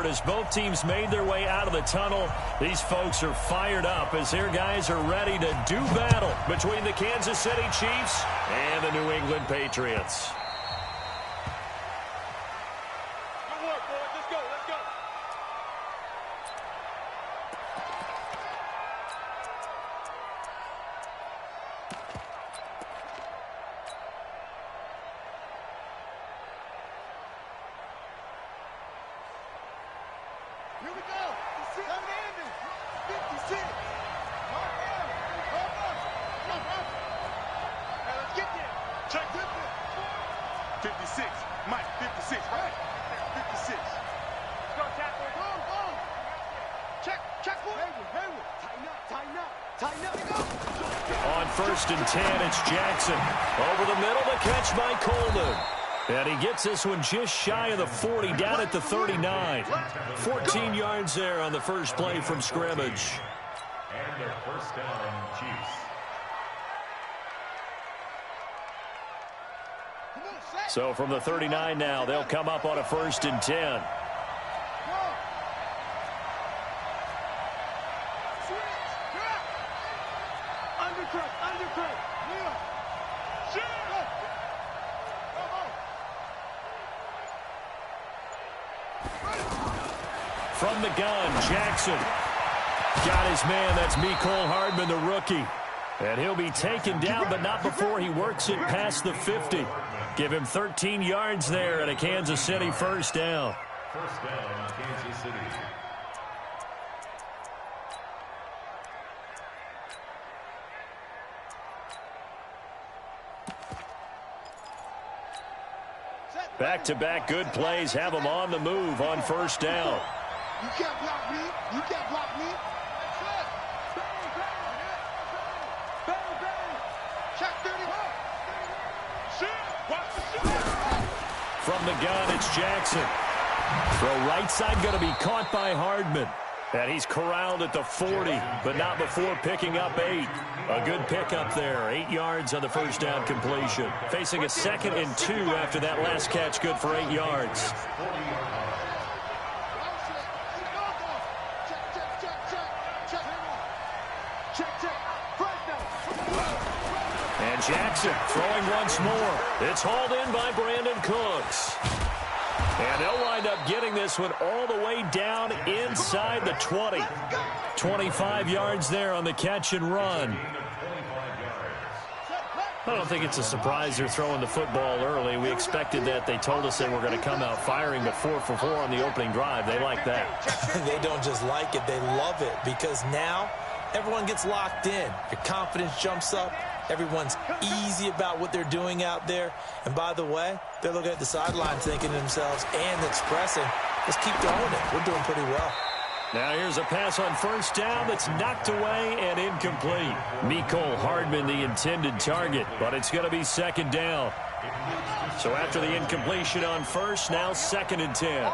third as both teams made their way out of the tunnel. These folks are fired up as their guys are ready to do battle between the Kansas City Chiefs and the New England Patriots. Here we go. 56. Hey, let's get there. Check this. 56. Mike, 56. Right. 56. Let's go, tackle. Go. Check. Hayward. Tighten up. Go. On 1st and 10, it's Jackson. Over the middle, the catch by Coleman. And he gets this one just shy of the 40, down at the 39. 14 yards there on the first play from scrimmage. And their first down, Chiefs. So from the 39 now, they'll come up on a 1st and 10. Undercut. From the gun, Jackson. Got his man, that's Mecole Hardman, the rookie. And he'll be taken down, but not before he works it past the 50. Give him 13 yards there and a Kansas City first down. First down, Kansas City. Back-to-back good plays have them on the move on first down. You can't block me. Check 31. From the gun, it's Jackson. Throw right side going to be caught by Hardman. And he's corralled at the 40, but not before picking up 8. A good pickup there. 8 yards on the first down completion. Facing a 2nd and 2 after that last catch, good for 8 yards. And Jackson throwing once more. It's hauled in by Brandon Cooks. And they'll wind up getting this one all the way down inside the 20. 25 yards there on the catch and run. I don't think it's a surprise they're throwing the football early. We expected that. They told us they were going to come out firing, but 4 for 4 on the opening drive. They like that. They don't just like it, they love it, because now everyone gets locked in. Your confidence jumps up. Everyone's easy about what they're doing out there. And by the way, they're looking at the sideline thinking to themselves and expressing, let's keep throwing it. We're doing pretty well. Now here's a pass on first down that's knocked away and incomplete. Mecole Hardman, the intended target, but it's going to be 2nd down. So after the incompletion on first, now 2nd and 10.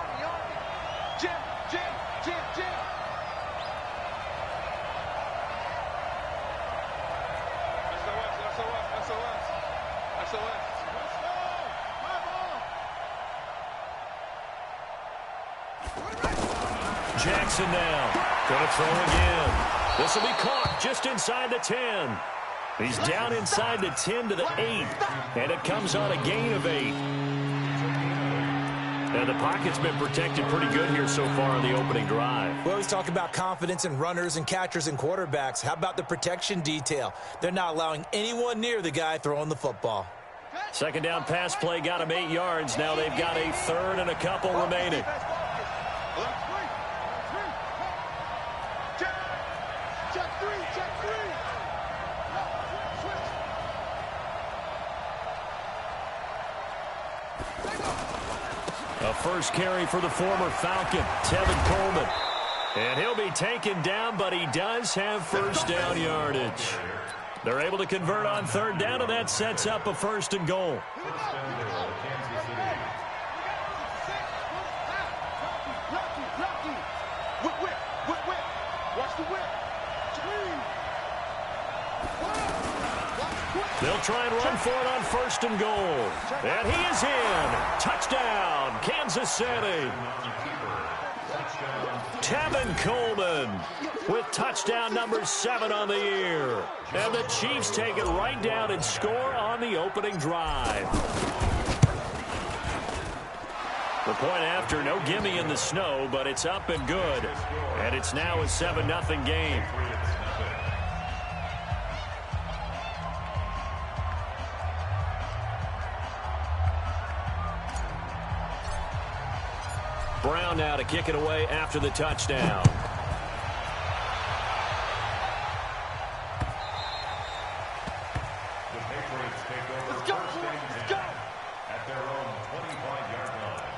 Jackson now. Going to throw again. This will be caught just inside the 10. He's down inside the 10 to the 8. And it comes on a gain of 8. And the pocket's been protected pretty good here so far on the opening drive. We always talk about confidence in runners and catchers and quarterbacks. How about the protection detail? They're not allowing anyone near the guy throwing the football. 2nd down pass play got him 8 yards. Now they've got a 3rd and a couple remaining. A first carry for the former Falcon, Tevin Coleman. And he'll be taken down, but he does have first down yardage. They're able to convert on 3rd down, and that sets up a 1st and goal. They'll try and run for it on 1st and goal. And he is in. Touchdown, Kansas City. Tevin Coleman with touchdown number 7 on the year. And the Chiefs take it right down and score on the opening drive. The point after, no gimme in the snow, but it's up and good. And it's now a 7-0 game. Brown now to kick it away after the touchdown. The Patriots take over Let's go, first boys, and let's 10 go. at their own 25-yard line.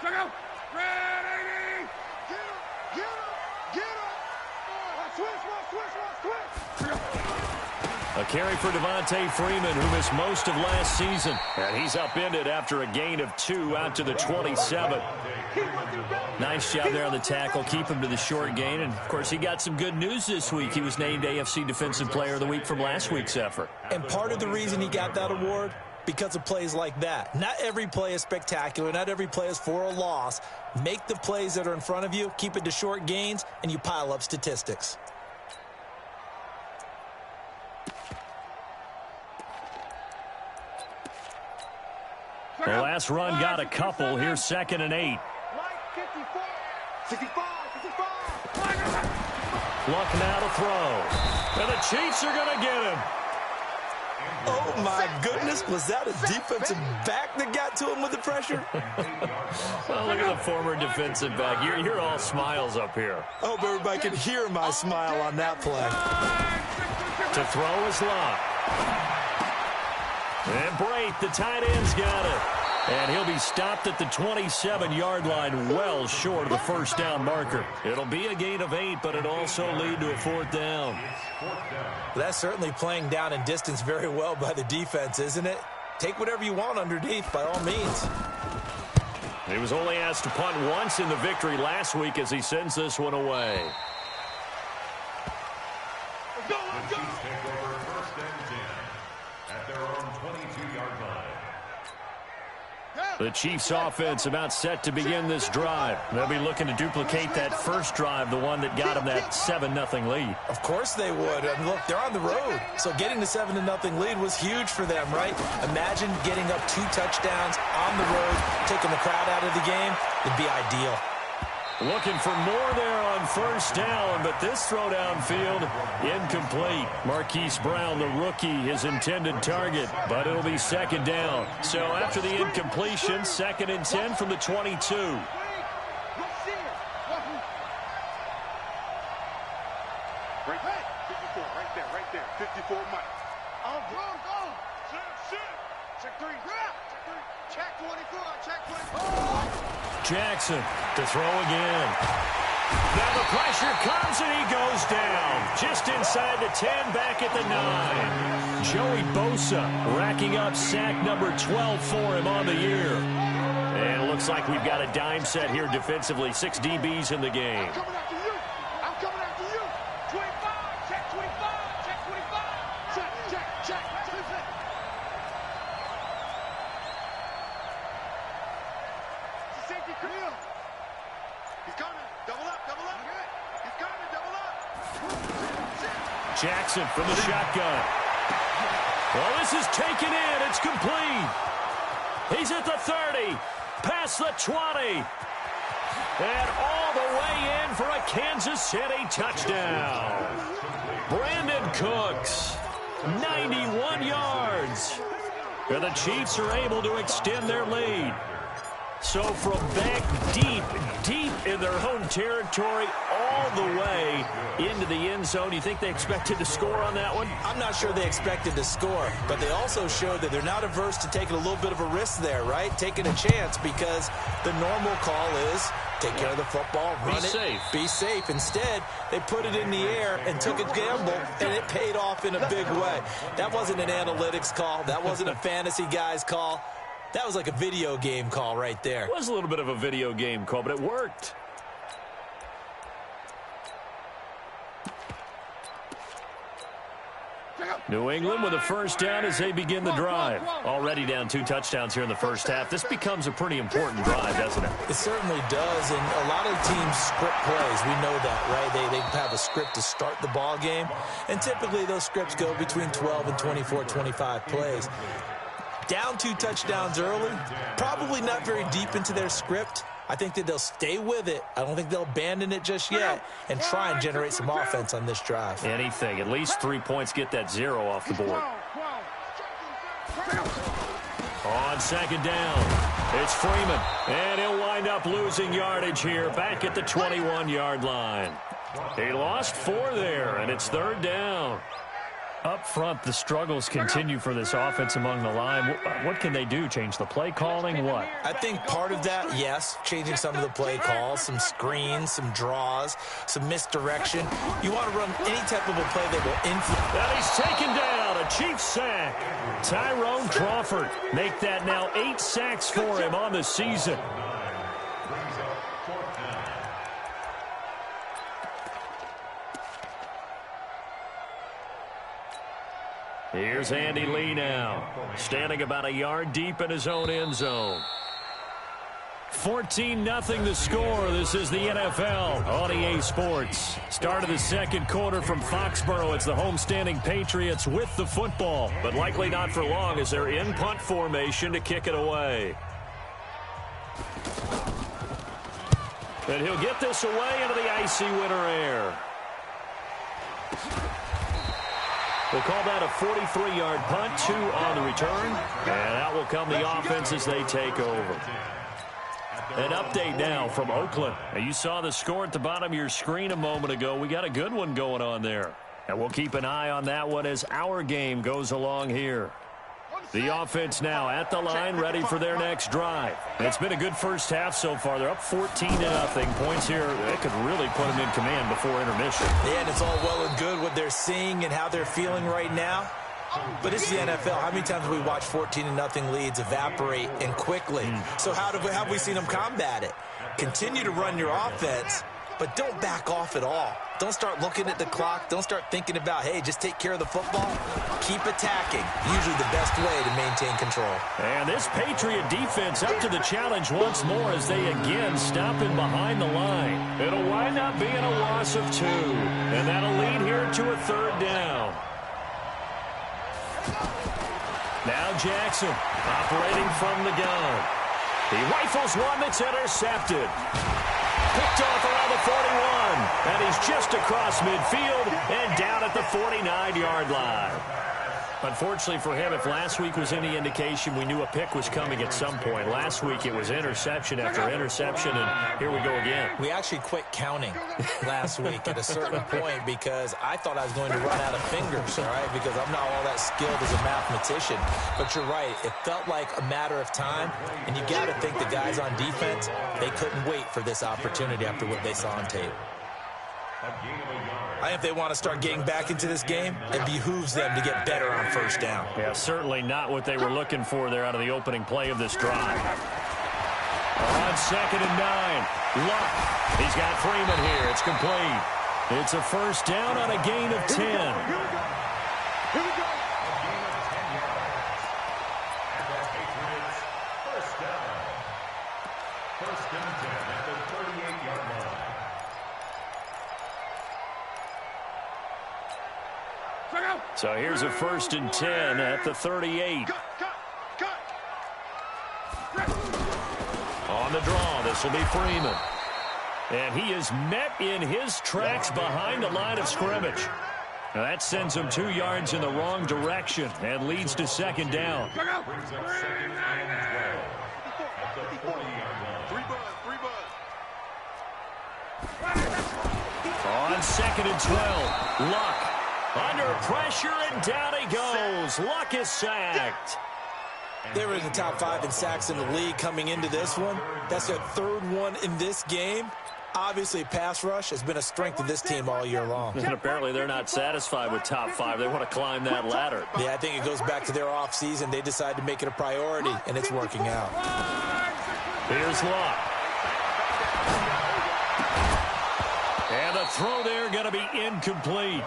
Check out. Ready. Get him. Get him. Get him. Switch. A carry for Devontae Freeman, who missed most of last season. And he's upended after a gain of 2 out to the 27. Nice job there on the tackle. Keep him to the short gain. And, of course, he got some good news this week. He was named AFC Defensive Player of the Week from last week's effort. And part of the reason he got that award, because of plays like that. Not every play is spectacular. Not every play is for a loss. Make the plays that are in front of you, keep it to short gains, and you pile up statistics. The last run got a couple. Here's 2nd and 8. 65. Luck now to throw. And the Chiefs are going to get him. Oh, my goodness. Was that a defensive back that got to him with the pressure? Well, look at the former defensive back. You're all smiles up here. I hope everybody can hear my smile on that play. To throw is Luck. And Brate, the tight end's got it. And he'll be stopped at the 27-yard line, well short of the first down marker. It'll be a gain of 8, but it'll also lead to a 4th down. That's certainly playing down in distance very well by the defense, isn't it? Take whatever you want underneath, by all means. He was only asked to punt once in the victory last week as he sends this one away. The Chiefs take over first and 10 at their own 22-yard line. The Chiefs offense about set to begin this drive. They'll be looking to duplicate that first drive, the one that got them that 7-0 lead. Of course they would. And look, they're on the road. So getting the 7-0 lead was huge for them, right? Imagine getting up 2 touchdowns on the road, taking the crowd out of the game. It'd be ideal. Looking for more there on first down, but this throw downfield incomplete. Marquise Brown, the rookie, his intended target, but it'll be 2nd down. So after the incompletion, 2nd and 10 from the 22. Right there. 54, Mike. Check 3. Check 24. Check 24. Jackson to throw again. Now the pressure comes and he goes down. Just inside the 10, back at the 9. Joey Bosa racking up sack number 12 for him on the year. And it looks like we've got a dime set here defensively. 6 DBs in the game. I'm coming after you. 25. Check 25. Check 25. Check. Safety clear. He's coming. Double up. He's coming. Double up. Jackson from the shotgun. Well, this is taken in. It's complete. He's at the 30. Past the 20. And all the way in for a Kansas City touchdown. Brandon Cooks, 91 yards. And the Chiefs are able to extend their lead. So from back deep in their home territory, all the way into the end zone, you think they expected to score on that one? I'm not sure they expected to score, but they also showed that they're not averse to taking a little bit of a risk there, right? Taking a chance, because the normal call is take care of the football, run it, be safe. Instead, they put it in the air and took a gamble, and it paid off in a big way. That wasn't an analytics call. That wasn't a fantasy guy's call. That was like a video game call right there. It was a little bit of a video game call, but it worked. Check out. New England with a first down as they begin the drive. Already down 2 touchdowns here in the first half. This becomes a pretty important drive, doesn't it? It certainly does, and a lot of teams script plays. We know that, right? They have a script to start the ball game, and typically those scripts go between 12 and 24, 25 plays. Down 2 touchdowns early, probably not very deep into their script. I think that they'll stay with it. I don't think they'll abandon it just yet and try and generate some offense on this drive. Anything. At least 3 points, get that 0 off the board. On second down, it's Freeman. And he'll wind up losing yardage here back at the 21-yard line. He lost 4 there, and it's third down. Up front, the struggles continue for this offense among the line. What can they do? Change the play calling? What? I think part of that, yes, changing some of the play calls, some screens, some draws, some misdirection. You want to run any type of a play that will influence. And he's taken down, a Chiefs sack. Tyrone Crawford make that now 8 sacks for him on the season. Here's Andy Lee now, standing about a yard deep in his own end zone. 14-0 the score. This is the NFL on EA Sports. Start of the second quarter from Foxborough. It's the homestanding Patriots with the football, but likely not for long as they're in punt formation to kick it away. And he'll get this away into the icy winter air. We'll call that a 43-yard punt, 2 on the return. And out will come the offense as they take over. An update now from Oakland. Now, you saw the score at the bottom of your screen a moment ago. We got a good one going on there. And we'll keep an eye on that one as our game goes along here. The offense now at the line, ready for their next drive. It's been a good first half so far. They're up 14-0. Points here, they could really put them in command before intermission. Yeah, and it's all well and good what they're seeing and how they're feeling right now. But it's the NFL. How many times have we watched 14-0 leads evaporate and quickly? So how have we seen them combat it? Continue to run your offense, but don't back off at all. Don't start looking at the clock. Don't start thinking about, hey, just take care of the football. Keep attacking. Usually the best way to maintain control. And this Patriot defense up to the challenge once more as they again stop in behind the line. It'll wind up being a loss of 2. And that'll lead here to a third down. Now Jackson operating from the gun. He rifles one that's intercepted. Picked off around the 41, and he's just across midfield and down at the 49-yard line. Unfortunately for him, if last week was any indication, we knew a pick was coming at some point. Last week it was interception after interception, and here we go again. We actually quit counting last week at a certain point because I thought I was going to run out of fingers, all right, because I'm not all that skilled as a mathematician. But you're right. It felt like a matter of time, and you got to think the guys on defense, they couldn't wait for this opportunity after what they saw on tape. I think if they want to start getting back into this game, it behooves them to get better on first down. Yeah, certainly not what they were looking for there out of the opening play of this drive. On 2nd and 9, Luck. He's got Freeman here. It's complete. It's a first down on a gain of 10. Here we go. First down 10 at the 38-yard line. So here's a 1st and 10 at the 38. On the draw, this will be Freeman. And he is met in his tracks behind the line of scrimmage. Now that sends him 2 yards in the wrong direction and leads to 2nd down. Brings up 2nd and 12 at the 40-yard line. On 2nd and 12, Luck. Under pressure, and down he goes. Luck is sacked. They were in the top 5 in sacks in the league coming into this one. That's their 3rd one in this game. Obviously, pass rush has been a strength of this team all year long. And apparently they're not satisfied with top 5. They want to climb that ladder. Yeah, I think it goes back to their offseason. They decided to make it a priority, and it's working out. Here's Luck. And the throw there going to be incomplete.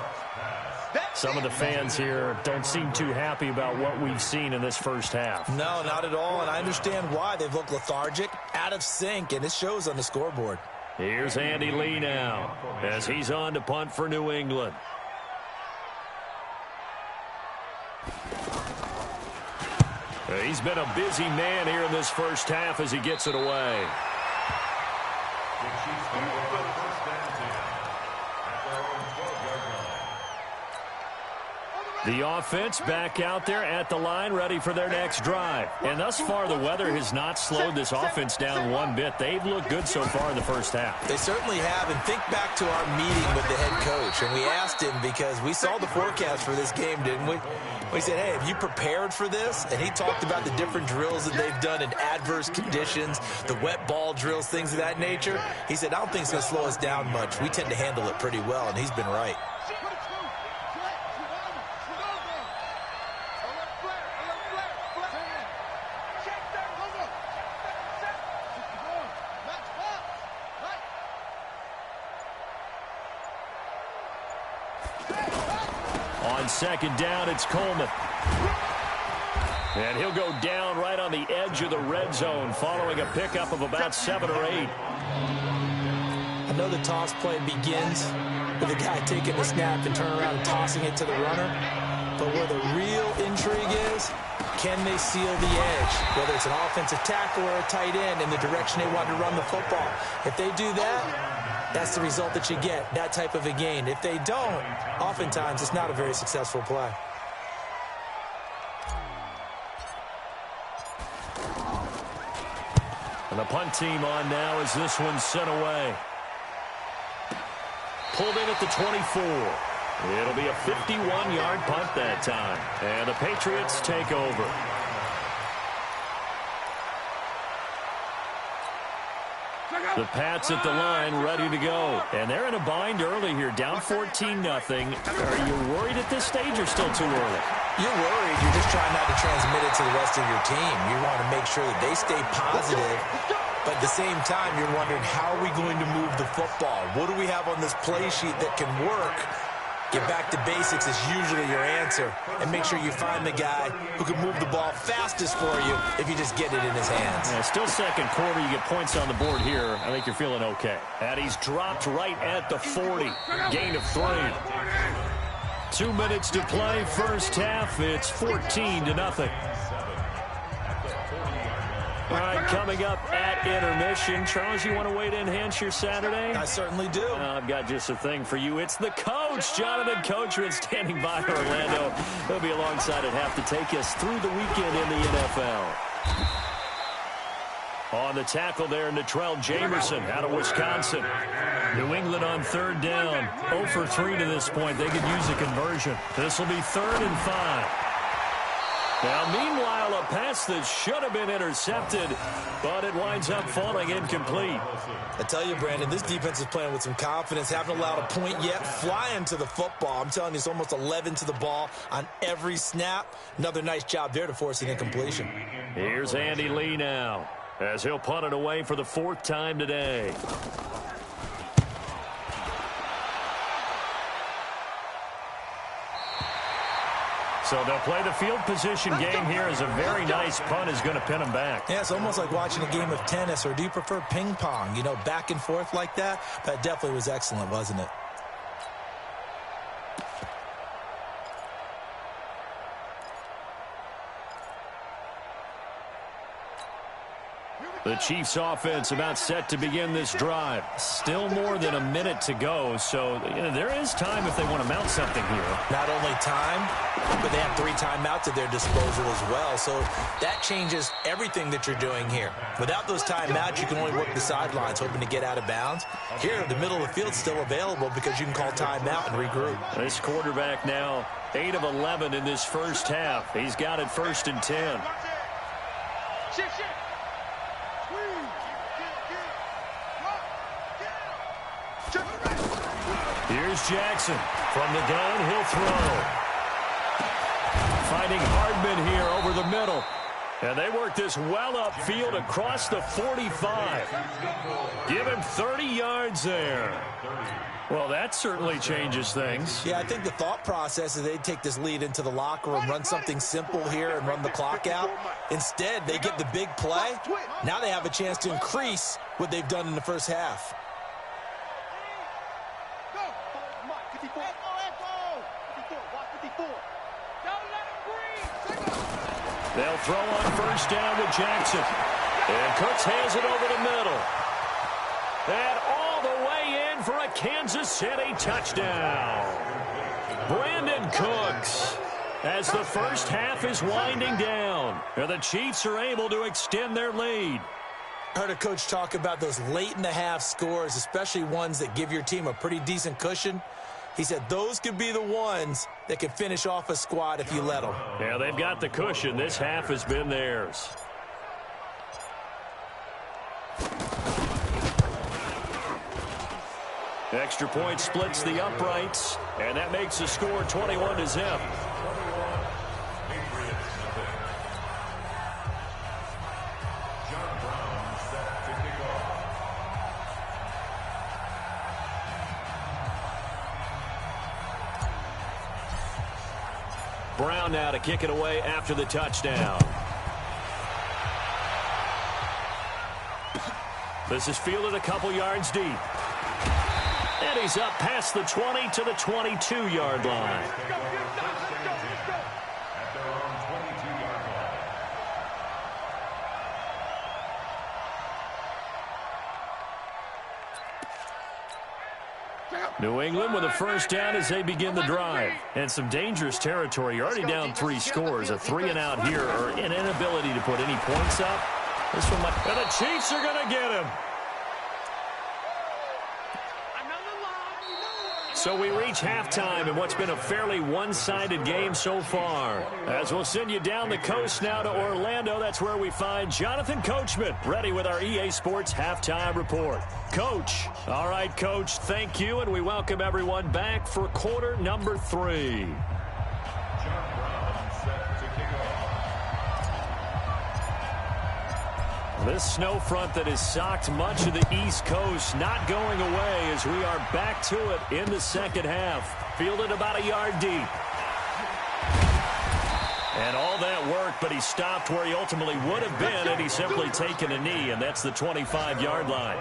Some of the fans here don't seem too happy about what we've seen in this first half. No, not at all, and I understand why. They've looked lethargic, out of sync, and it shows on the scoreboard. Here's Andy Lee now as he's on to punt for New England. He's been a busy man here in this first half as he gets it away. The Chiefs take over first and 10 at their own 12-yard line. The offense back out there at the line, ready for their next drive. And thus far, the weather has not slowed this offense down one bit. They've looked good so far in the first half. They certainly have. And think back to our meeting with the head coach. And we asked him because we saw the forecast for this game, didn't we? We said, hey, have you prepared for this? And he talked about the different drills that they've done in adverse conditions, the wet ball drills, things of that nature. He said, I don't think it's going to slow us down much. We tend to handle it pretty well, and he's been right. On second down, it's Coleman. And he'll go down right on the edge of the red zone following a pickup of about 7 or 8. I know the toss play begins with the guy taking the snap and turning around and tossing it to the runner. But where the real intrigue is, can they seal the edge? Whether it's an offensive tackle or a tight end in the direction they want to run the football. If they do that, that's the result that you get, that type of a gain. If they don't, oftentimes it's not a very successful play. And the punt team on now as this one's sent away. Pulled in at the 24. It'll be a 51-yard punt that time. And the Patriots take over. The Pats at the line, ready to go. And they're in a bind early here, down 14-0. Are you worried at this stage or still too early? You're worried. You're just trying not to transmit it to the rest of your team. You want to make sure that they stay positive. But at the same time, you're wondering, how are we going to move the football? What do we have on this play sheet that can work? Get back to basics is usually your answer. And make sure you find the guy who can move the ball fastest for you if you just get it in his hands. Yeah, still second quarter. You get points on the board here. I think you're feeling okay. And he's dropped right at the 40. Gain of 3. 2 minutes to play. First half. It's 14-0. All right, coming up at intermission. Charles, you want to wait to enhance your Saturday? I certainly do. I've got just a thing for you. It's the coach, Jonathan Coachman, standing by Orlando. He'll be alongside at half to take us through the weekend in the NFL. On the tackle there, Natrell Jamerson out of Wisconsin. New England on third down. 0 for 3 to this point. They could use a conversion. This will be 3rd and 5. Now, meanwhile, a pass that should have been intercepted, but it winds up falling incomplete. I tell you, Brandon, this defense is playing with some confidence. Haven't allowed a point yet. Flying to the football. I'm telling you, it's almost 11 to the ball on every snap. Another nice job there to force an incompletion. Here's Andy Lee now, as he'll punt it away for the 4th time today. So they'll play the field position game here as a very nice punt is going to pin them back. Yeah, it's almost like watching a game of tennis, or do you prefer ping pong? You know, back and forth like that? That definitely was excellent, wasn't it? The Chiefs offense about set to begin this drive. Still more than a minute to go, so there is time if they want to mount something here. Not only time, but they have 3 timeouts at their disposal as well, so that changes everything that you're doing here. Without those timeouts, you can only work the sidelines, hoping to get out of bounds. Here, the middle of the field's still available because you can call timeout and regroup. This quarterback now 8 of 11 in this first half. He's got it 1st and 10. Here's Jackson. From the gun, he'll throw. Finding Hardman here over the middle. And they work this well upfield across the 45. Give him 30 yards there. Well, that certainly changes things. Yeah, I think the thought process is they'd take this lead into the locker room, run something simple here and run the clock out. Instead, they get the big play. Now they have a chance to increase what they've done in the first half. They'll throw on first down to Jackson. And Cooks hands it over the middle. And all the way in for a Kansas City touchdown. Brandon Cooks, as the first half is winding down. And the Chiefs are able to extend their lead. I heard a coach talk about those late-in-the-half scores, especially ones that give your team a pretty decent cushion. He said those could be the ones that can finish off a squad if you let them. Yeah, they've got the cushion. This half has been theirs. Extra point splits the uprights, and that makes the score 21-0. Brown now to kick it away after the touchdown. This is fielded a couple yards deep. And he's up past the 20 to the 22-yard line. New England with a first down as they begin the drive. And some dangerous territory. You're already down 3 scores. A 3-and-out here, or an inability to put any points up. This one might... And the Chiefs are going to get him. So we reach halftime in what's been a fairly one-sided game so far. As we'll send you down the coast now to Orlando, that's where we find Jonathan Coachman, ready with our EA Sports Halftime Report. Coach. All right, Coach, thank you, and we welcome everyone back for quarter number 3. This snow front that has socked much of the East Coast not going away as we are back to it in the second half. Fielded about a yard deep. And all that work, but he stopped where he ultimately would have been had he simply taken a knee, and that's the 25-yard line.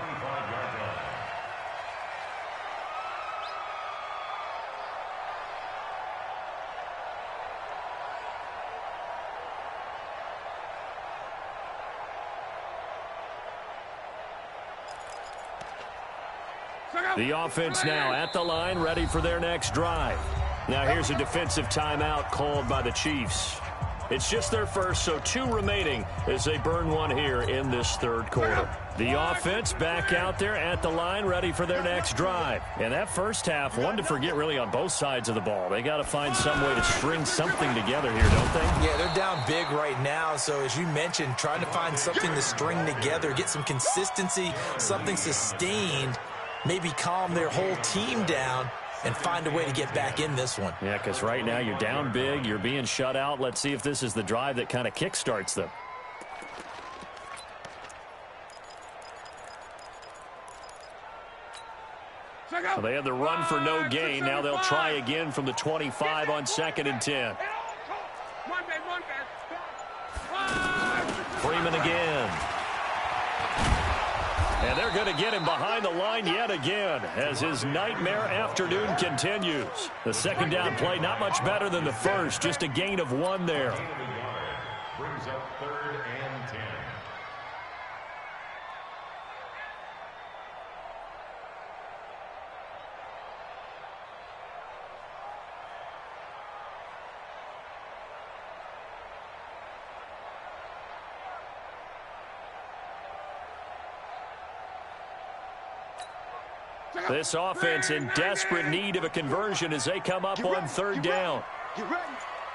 The offense now at the line, ready for their next drive. Now here's a defensive timeout called by the Chiefs. It's just their first, so 2 remaining as they burn one here in this third quarter. The offense back out there at the line, ready for their next drive. And that first half, one to forget really on both sides of the ball. They got to find some way to string something together here, don't they? Yeah, they're down big right now. So as you mentioned, trying to find something to string together, get some consistency, something sustained, maybe calm their whole team down and find a way to get back in this one. Yeah, because right now you're down big, you're being shut out. Let's see if this is the drive that kind of kickstarts them. Well, they had the run for no gain. Now they'll try again from the 25 on 2nd and 10. Freeman again. And they're going to get him behind the line yet again as his nightmare afternoon continues. The second down play not much better than the first, just a gain of 1 there. Brings up 3rd and 10. This offense in desperate need of a conversion as they come up on 3rd down. You ready?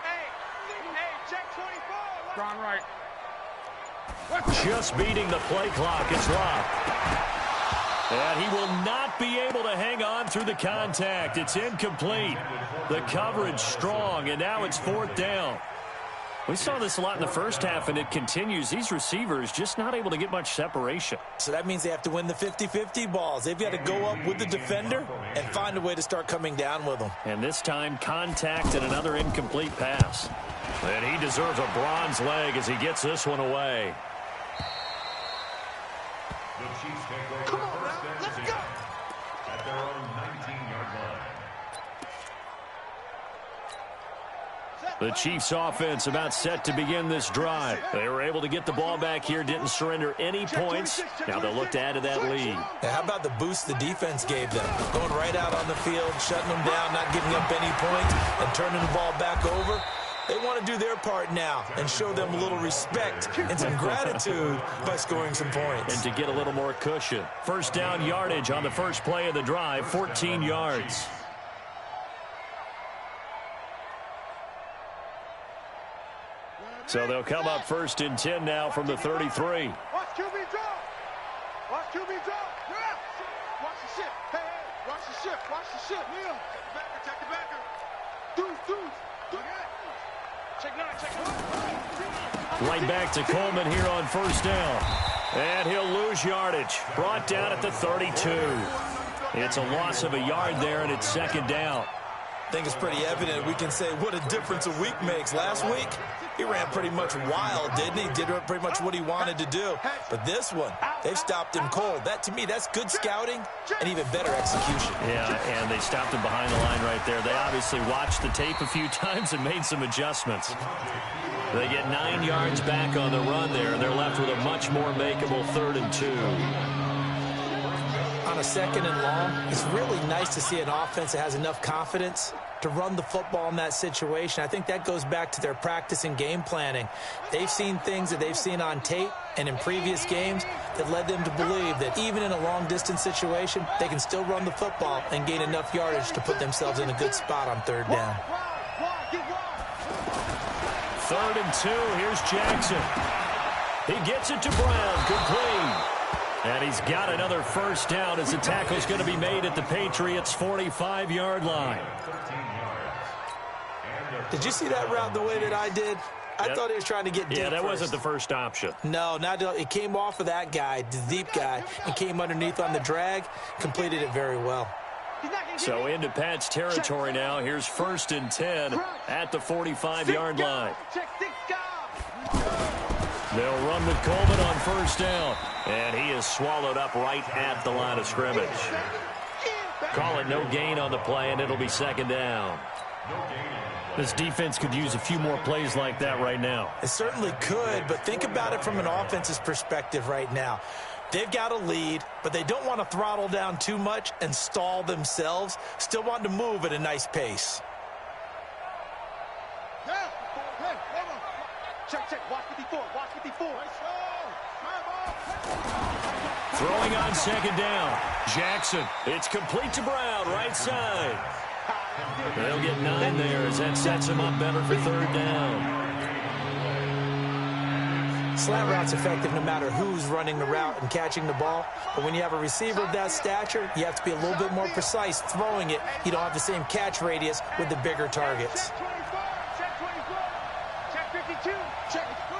Hey, check 24. Gone right. Just beating the play clock. It's Locke. And he will not be able to hang on through the contact. It's incomplete. The coverage strong, and now it's 4th down. We saw this a lot in the first half, and it continues. These receivers just not able to get much separation. So that means they have to win the 50-50 balls. They've got to go up with the defender and find a way to start coming down with them. And this time, contact and another incomplete pass. And he deserves a bronze leg as he gets this one away. The Chiefs take over. Come on, now, let's go. At their own 19-yard line. The Chiefs offense about set to begin this drive. They were able to get the ball back here, didn't surrender any points. Now they'll look to add to that lead. Now, how about the boost the defense gave them? Going right out on the field, shutting them down, not giving up any points, and turning the ball back over. They want to do their part now and show them a little respect and some gratitude by scoring some points. And to get a little more cushion. First down yardage on the first play of the drive, 14 yards. So they'll come up first and 10 now from the 33. Watch QB drop. Watch QB drop. Yeah. Watch the ship. Hey, hey. Watch the ship. Watch the ship. Yeah. Check the backer. Dudes. Check 9. Right back to Coleman here on first down. And he'll lose yardage. Brought down at the 32. It's a loss of a yard there, and it's second down. I think it's pretty evident. We can say what a difference a week makes. Last week, he ran pretty much wild, didn't he? Did pretty much what he wanted to do. But this one, they've stopped him cold. That, to me, that's good scouting and even better execution. Yeah, and they stopped him behind the line right there. They obviously watched the tape a few times and made some adjustments. They get 9 yards back on the run there, and they're left with a much more makeable 3rd and 2. On a 2nd and long, it's really nice to see an offense that has enough confidence to run the football in that situation. I think that goes back to their practice and game planning. They've seen things that they've seen on tape and in previous games that led them to believe that even in a long-distance situation, they can still run the football and gain enough yardage to put themselves in a good spot on 3rd down. 3rd and 2, here's Jackson. He gets it to Brown, complete. And he's got another first down as the tackle's going to be made at the Patriots' 45-yard line. Did you see that route the way that I did? I thought he was trying to get deep. Yeah, that first. wasn't the first option. No, it came off of that guy, the deep guy, and came underneath on the drag, completed it very well. So into Pat's territory now. Here's 1st and 10 at the 45-yard line. They'll run with Coleman on first down. And he is swallowed up right at the line of scrimmage. Call it no gain on the play, and it'll be 2nd down. This defense could use a few more plays like that right now. It certainly could, but think about it from an offense's perspective right now. They've got a lead, but they don't want to throttle down too much and stall themselves. Still want to move at a nice pace. Check. Watch 54. Watch 54. Throwing on 2nd down. Jackson. It's complete to Brown, right side. They'll get 9 there as that sets him up better for 3rd down. Slant route's effective no matter who's running the route and catching the ball. But when you have a receiver of that stature, you have to be a little bit more precise throwing it. You don't have the same catch radius with the bigger targets. Check 24. Check 52. Check 3.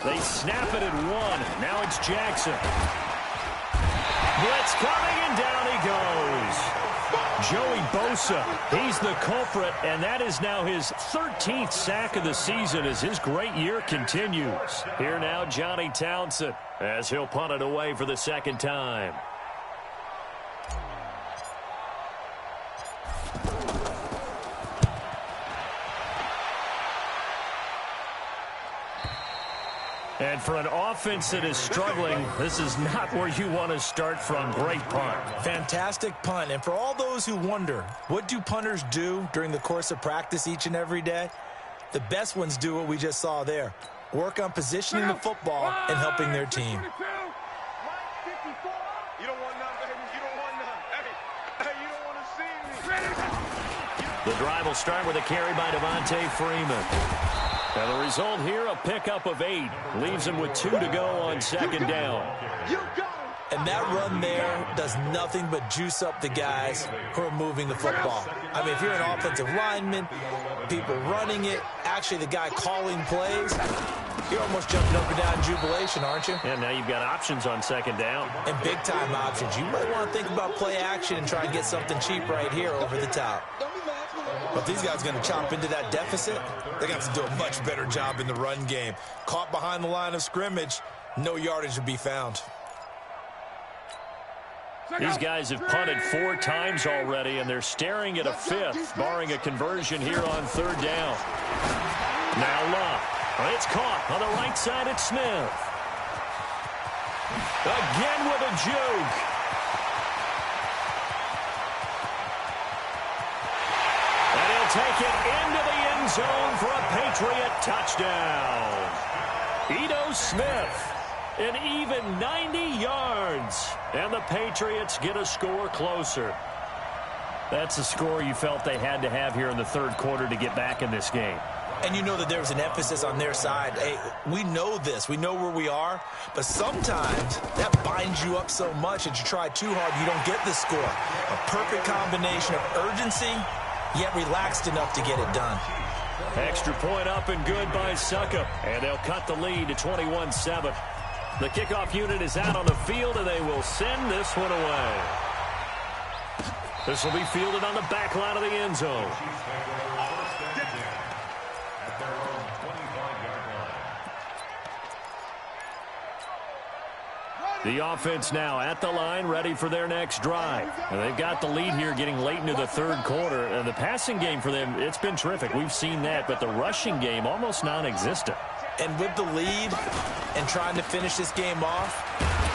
They snap it at 1. Now it's Jackson. Blitz coming, and down he goes. Joey Bosa, he's the culprit, and that is now his 13th sack of the season as his great year continues. Here now, Johnny Townsend, as he'll punt it away for the 2nd time. And for an offense that is struggling, this is not where you want to start from. Great punt. Fantastic punt. And for all those who wonder, what do punters do during the course of practice each and every day? The best ones do what we just saw there. Work on positioning the football and helping their team. You don't want none, baby. You don't want none. Hey, you don't want to see me. The drive will start with a carry by Devontae Freeman. And the result here, a pickup of 8. Leaves him with 2 to go on second down. And that run there does nothing but juice up the guys who are moving the football. I mean, if you're an offensive lineman, people running it, actually the guy calling plays, you're almost jumping up and down in jubilation, aren't you? And now you've got options on second down. And big-time options. You might want to think about play action and try and get something cheap right here over the top. But these guys are going to chop into that deficit. They got to do a much better job in the run game. Caught behind the line of scrimmage, no yardage to be found. These guys have punted 4 times already, and they're staring at a 5th, barring a conversion here on third down. Now Love. It's caught on the right side at Smith. Again with a juke. And he'll take it into the end zone for a Patriot touchdown. Ito Smith. An even 90 yards. And the Patriots get a score closer. That's a score you felt they had to have here in the third quarter to get back in this game. And you know that there was an emphasis on their side. Hey, we know this. We know where we are. But sometimes that binds you up so much that you try too hard, you don't get the score. A perfect combination of urgency, yet relaxed enough to get it done. Extra point up and good by Suckup. And they'll cut the lead to 21-7. The kickoff unit is out on the field, and they will send this one away. This will be fielded on the back line of the end zone. The offense now at the line, ready for their next drive. And they've got the lead here getting late into the third quarter. And the passing game for them, it's been terrific. We've seen that, but the rushing game almost non-existent. And with the lead and trying to finish this game off,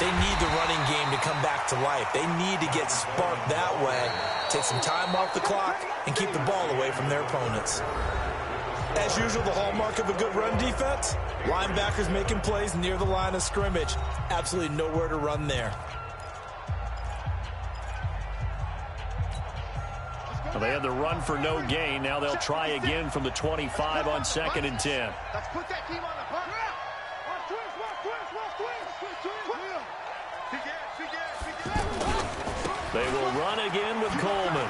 they need the running game to come back to life. They need to get sparked that way, take some time off the clock, and keep the ball away from their opponents. As usual, the hallmark of a good run defense, linebackers making plays near the line of scrimmage. Absolutely nowhere to run there. Well, they had the run for no gain. Now they'll try again from the 25 on 2nd and 10. Let's put that team on the punt. They will run again with Coleman.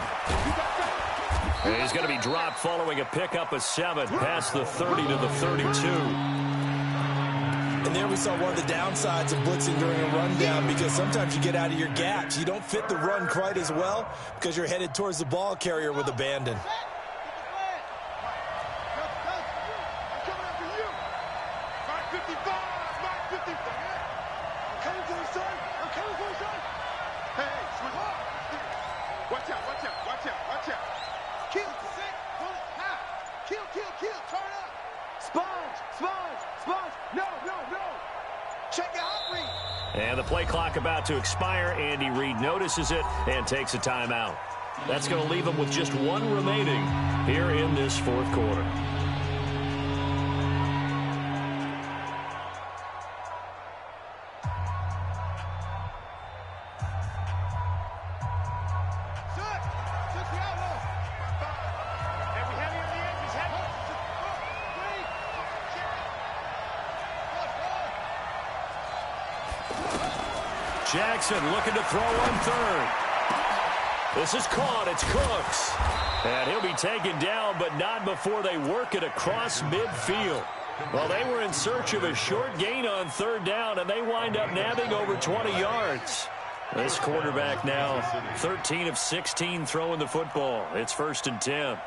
And he's going to be dropped following a pickup of 7 past the 30 to the 32. And there we saw one of the downsides of blitzing during a rundown, because sometimes you get out of your gaps. You don't fit the run quite as well because you're headed towards the ball carrier with abandon. And the play clock about to expire. Andy Reid notices it and takes a timeout. That's going to leave him with just 1 remaining here in this fourth quarter. Jackson looking to throw on third. This is caught. It's Cooks. And he'll be taken down, but not before they work it across midfield. Well, they were in search of a short gain on third down, and they wind up nabbing over 20 yards. This quarterback now 13 of 16 throwing the football. It's 1st and 10.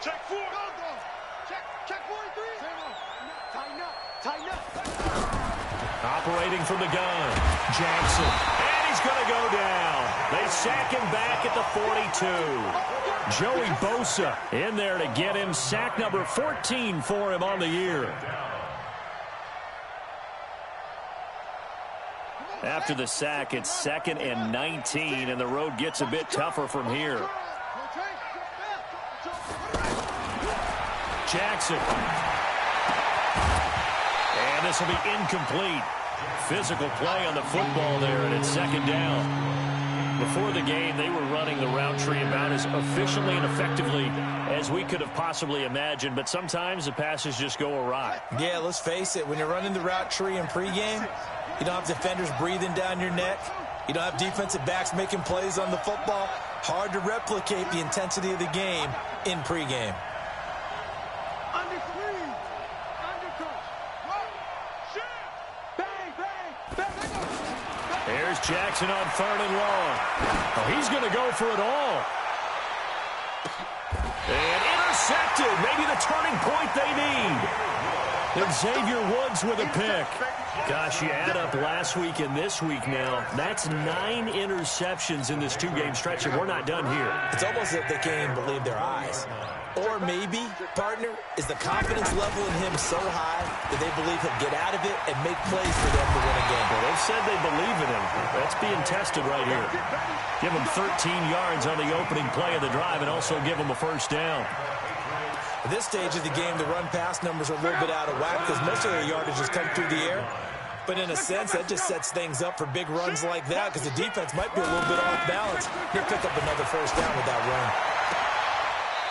Check 4. Check 43. Tighten up. Operating from the gun, Jackson. And he's going to go down. They sack him back at the 42. Joey Bosa in there to get him. Sack number 14 for him on the year. After the sack, it's 2nd and 19, and the road gets a bit tougher from here. Jackson. And this will be incomplete. Physical play on the football there, and it's 2nd down. Before the game, they were running the route tree about as efficiently and effectively as we could have possibly imagined, but sometimes the passes just go awry. Yeah, let's face it, when you're running the route tree in pregame, you don't have defenders breathing down your neck. You don't have defensive backs making plays on the football. Hard to replicate the intensity of the game in pregame. Under screen. Under coach. What? Shit. Bang, bang, bang. Here's Jackson on 3rd and long. Oh, he's going to go for it all. And intercepted. Maybe the turning point they need. And Xavier Woods with a pick. Gosh, you add up last week and this week now. That's 9 interceptions in this 2-game stretch, and we're not done here. It's almost as if they can't even believe their eyes. Or maybe, partner, is the confidence level in him so high that they believe he'll get out of it and make plays for them to win a game. Well, they've said they believe in him. That's being tested right here. Give him 13 yards on the opening play of the drive and also give him a first down. At this stage of the game, the run-pass numbers are a little bit out of whack because most of their yardage has come through the air. But in a sense, that just sets things up for big runs like that because the defense might be a little bit off balance. He'll pick up another first down with that run.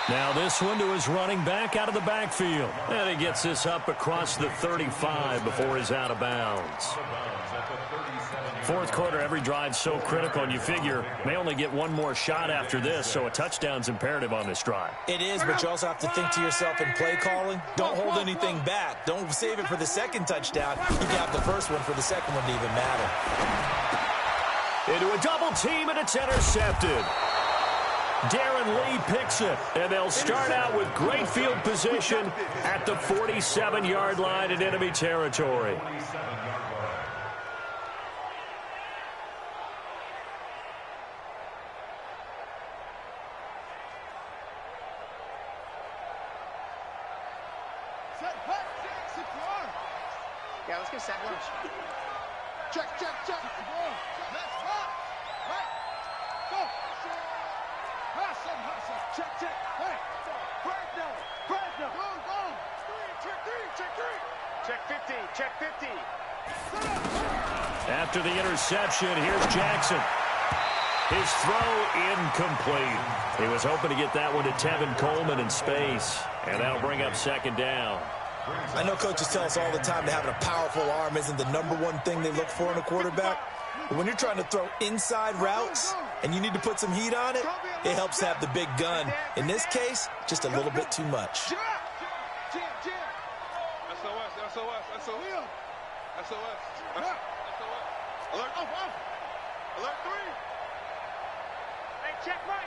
Now this one to his running back out of the backfield. And he gets this up across the 35 before he's out of bounds. Fourth quarter, every drive's so critical, and you figure may only get one more shot after this, so a touchdown's imperative on this drive. It is, but you also have to think to yourself in play calling, don't hold anything back. Don't save it for the second touchdown. You can have the first one for the second one to even matter. Into a double team, and it's intercepted. Darren Lee picks it, and they'll start out with great field position at the 47-yard line in enemy territory. Yeah, let's get set. Check, check, check. Let's rock. Right. Go. Hustle. Check, check. Hey. Fresno. Go. Check 3. Check 50. Check 50. After the interception, here's Jackson. His throw incomplete. He was hoping to get that one to Tevin Coleman in space, and that'll bring up second down. I know coaches tell us all the time that having a powerful arm isn't the number one thing they look for in a quarterback. But when you're trying to throw inside routes and you need to put some heat on it, it helps to have the big gun. In this case, just a little bit too much. SOS. Alert. Alert 3. Hey, check right.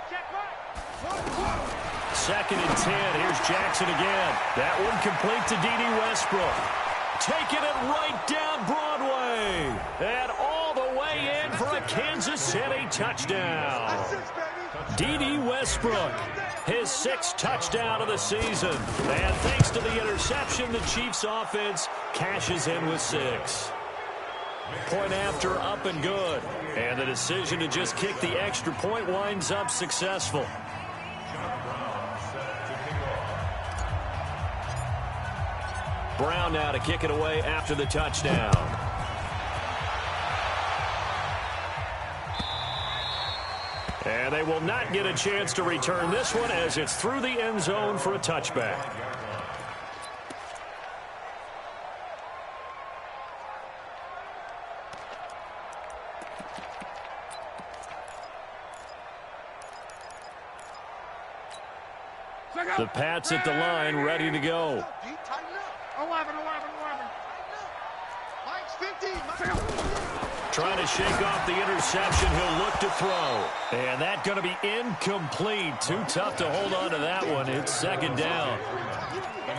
Second and 10. Here's Jackson again. That one complete to D.D. Westbrook. Taking it right down Broadway. And all the way in for a Kansas City touchdown. D.D. Westbrook, his 6th touchdown of the season. And thanks to the interception, the Chiefs offense cashes in with 6. Point after, up and good. And the decision to just kick the extra point winds up successful. Brown now to kick it away after the touchdown. And they will not get a chance to return this one as it's through the end zone for a touchback. The Pats at the line, ready to go. 11. Mike's 50. Trying to shake off the interception. He'll look to throw. And that's going to be incomplete. Too tough to hold on to that one. It's second down.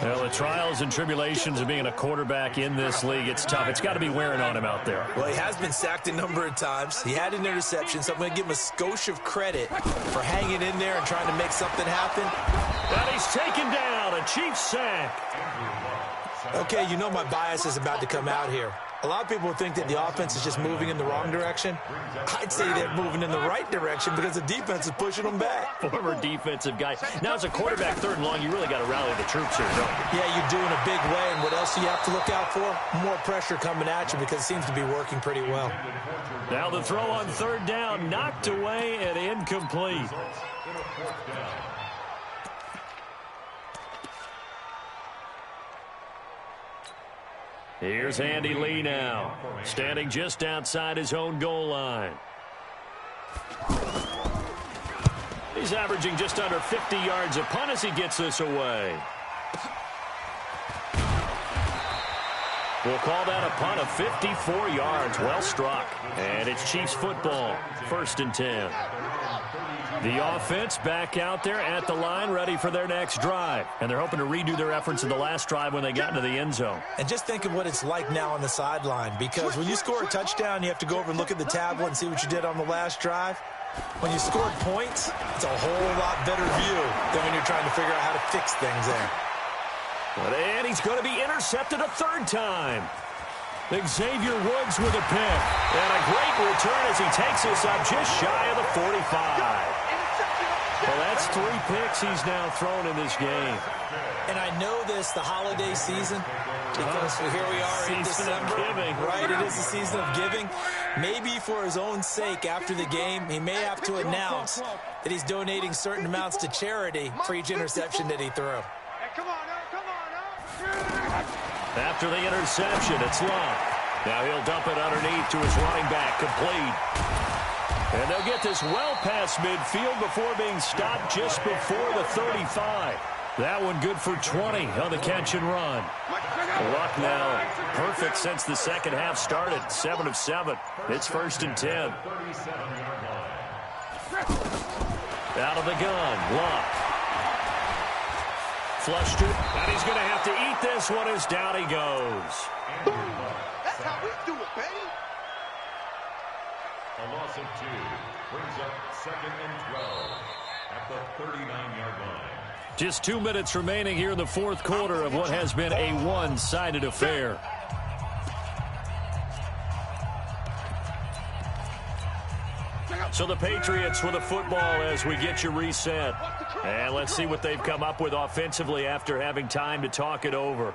Well, the trials and tribulations of being a quarterback in this league, it's tough. It's got to be wearing on him out there. Well, he has been sacked a number of times. He had an interception, so I'm going to give him a skosh of credit for hanging in there and trying to make something happen. And he's taken down. A Chiefs sack. Okay, you know my bias is about to come out here. A lot of people think that the offense is just moving in the wrong direction. I'd say they're moving in the right direction because the defense is pushing them back. Former defensive guy. Now, as a quarterback, 3rd and long, you really got to rally the troops here, don't you? Yeah, you do in a big way. And what else do you have to look out for? More pressure coming at you because it seems to be working pretty well. Now the throw on 3rd down, knocked away and incomplete. Here's Andy Lee now, standing just outside his own goal line. He's averaging just under 50 yards a punt as he gets this away. We'll call that a punt of 54 yards. Well struck. And it's Chiefs football, 1st and 10. The offense back out there at the line, ready for their next drive. And they're hoping to redo their efforts in the last drive when they got into the end zone. And just think of what it's like now on the sideline, because when you score a touchdown, you have to go over and look at the tablet and see what you did on the last drive. When you scored points, it's a whole lot better view than when you're trying to figure out how to fix things there. And he's going to be intercepted a 3rd time. Xavier Woods with a pick. And a great return as he takes us up just shy of the 45. Well, that's 3 picks he's now thrown in this game. And I know this, the holiday season, because here we are in December. Right, it is the season of giving. Maybe for his own sake, after the game, he may have to announce that he's donating certain amounts to charity for each interception that he threw. After the interception, it's Love. Now he'll dump it underneath to his running back, complete. And they'll get this well past midfield before being stopped just before the 35. That one good for 20 on the catch and run. Luck now perfect since the second half started, 7 of 7. It's 1st and 10. Out of the gun, Luck. Flushed it, and he's going to have to eat this one as down he goes. That's how we do it, baby. A loss of 2 brings up 2nd and 12 at the 39-yard line. Just 2 minutes remaining here in the 4th quarter of what has been a one-sided affair. So the Patriots with the football as we get you reset. And let's see what they've come up with offensively after having time to talk it over.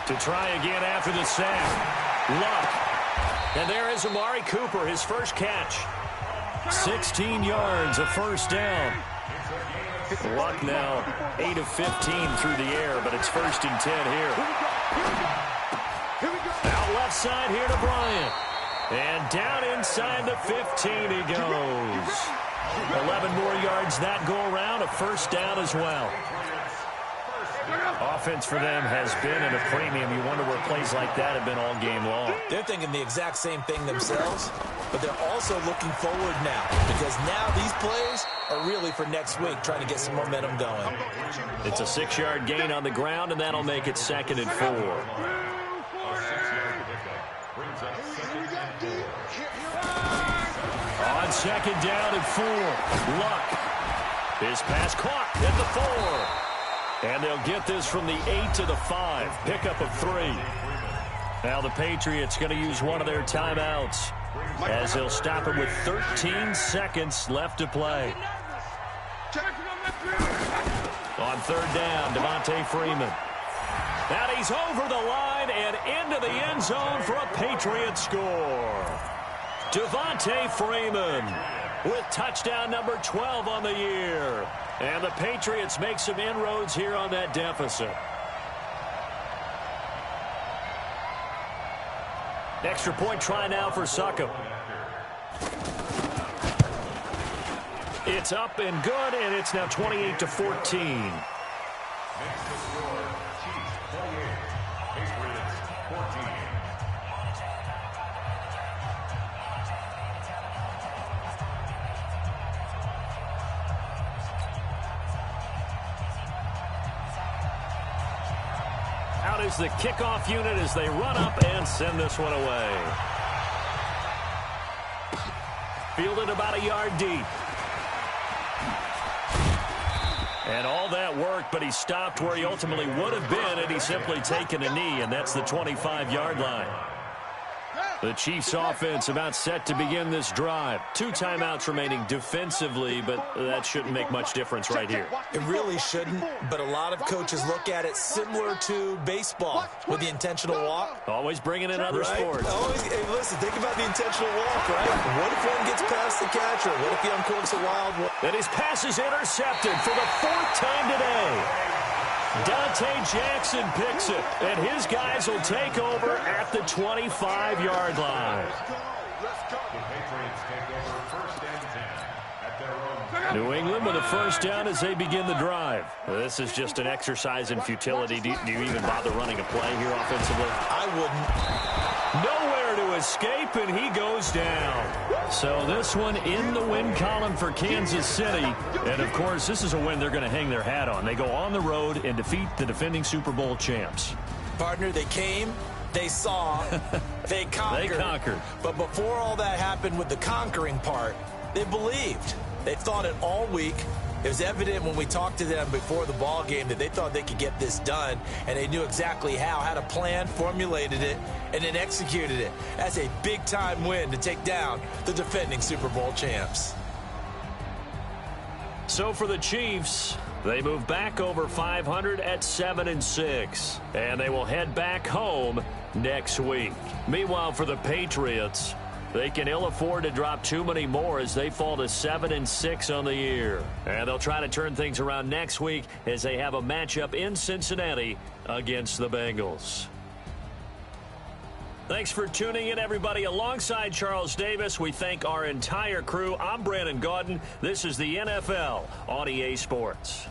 To try again after the sack. Luck. And there is Amari Cooper, his first catch. 16 yards, a 1st down. Luck now 8 of 15 through the air, but it's 1st and 10 here. Out left side here to Bryant. And down inside the 15 he goes. 11 more yards that go around, a 1st down as well. Offense for them has been at a premium. You wonder where plays like that have been all game long. They're thinking the exact same thing themselves, but they're also looking forward now, because now these plays are really for next week, trying to get some momentum going. It's a 6-yard gain on the ground, and that'll make it 2nd and 4. A 6-yard pickup brings up 2nd and 4. On 2nd down and 4, Luck. His pass caught at the 4. And they'll get this from the 8 to the 5. Pickup of 3. Now the Patriots going to use one of their timeouts as they'll stop it with 13 seconds left to play. On 3rd down, Devontae Freeman. And he's over the line and into the end zone for a Patriot score. Devontae Freeman with touchdown number 12 on the year. And the Patriots make some inroads here on that deficit. Extra point try now for Succop. It's up and good, and it's now 28 to 14. Makes the score Chiefs 28, Patriots 14. Out is the kickoff unit as they run up and send this one away. Fielded about a yard deep. And all that work, but he stopped where he ultimately would have been had he simply taken a knee, and that's the 25-yard line. The Chiefs offense about set to begin this drive. 2 timeouts remaining defensively, but that shouldn't make much difference right here. It really shouldn't, but a lot of coaches look at it similar to baseball with the intentional walk. Always bringing in other sports. Always, hey, listen, think about the intentional walk, right? What if one gets past the catcher? What if he uncorks a wild one? And his pass is intercepted for the 4th time today. Dante Jackson picks it, and his guys will take over at the 25-yard line. New England with a first down as they begin the drive. This is just an exercise in futility. Do you even bother running a play here offensively? I wouldn't. Nowhere to escape, and he goes down. So this one in the win column for Kansas City. And, of course, this is a win they're going to hang their hat on. They go on the road and defeat the defending Super Bowl champs. Partner, they came, they saw, they conquered. They conquered. But before all that happened with the conquering part, they believed. They thought it all week. It was evident when we talked to them before the ball game that they thought they could get this done, and they knew exactly how, had a plan, formulated it, and then executed it. That's a big-time win to take down the defending Super Bowl champs. So for the Chiefs, they move back over 500 at 7-6, and they will head back home next week. Meanwhile, for the Patriots, they can ill afford to drop too many more as they fall to 7-6 on the year. And they'll try to turn things around next week as they have a matchup in Cincinnati against the Bengals. Thanks for tuning in, everybody. Alongside Charles Davis, we thank our entire crew. I'm Brandon Gaudin. This is the NFL on EA Sports.